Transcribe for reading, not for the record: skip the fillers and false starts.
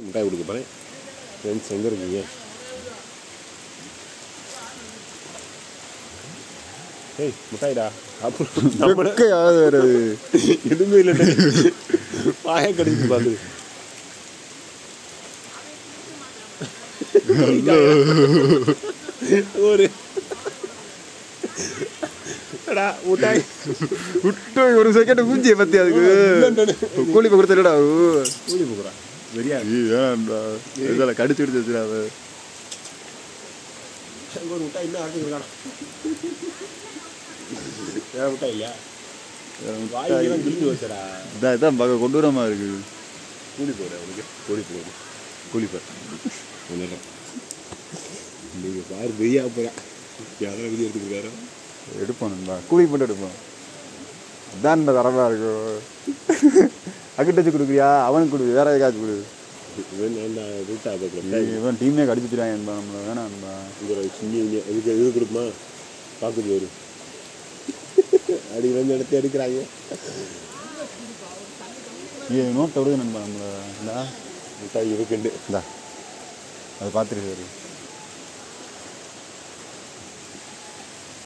மிட்டாய் கொடுக்க போகிறேன். ஃப்ரெண்ட்ஸ் எங்கே இருக்கீங்க? ஏய் மிட்டாய்டா. அப்புறம் யாவது வருது எதுவுமே இல்லை. பாய கடிச்சு பார்த்து ஒரு மிட்டாய் விட்டு ஒரு செகண்ட் மூஞ்சியை பற்றி அதுக்கு கூலி கொடுத்துடா கூலி போக்குறா சரியா வேணாம்டா இதெல்லாம் கடிச்சு எடுத்து வச்சுடாத. ஒரு மிட்டாய் இன்னும் ஆக்கிருக்கானா? வேற மிட்டாய் இல்லையா? வாய்க்கெல்லாம் கிழிஞ்சு வச்சடா. இதான் பார்க்க கொடூரமா இருக்கு. கூலி போகிறேன் உனக்கு. கூலி போகுது. கூலி போகிறேன் ஒன்றும் நீங்கள் பாரு வெய்யா போகிறேன். யாரும் விதி எடுத்துக்கிறாரு. எடுப்போம் நண்பா, கூலி போட்டு எடுப்போம். அதான் இந்த தரமா இருக்கும். அக்கிட்ட வச்சு கொடுக்குறியா? அவனுக்கு கொடு, வேற ஏதாச்சும் கொடு. இவன் டீமே கடிச்சுக்கிறான் என்பா நம்மள. வேணாம்பா இதுக்கு இது கொடுக்குமா? பார்க்குது வரும் அடி வந்து எடுத்து எடுக்கிறாங்க. நோட்டை விடுது நண்பா நம்மள. மிட்டாய் இருக்குண்டு இந்தா அதை பார்த்துருக்கு.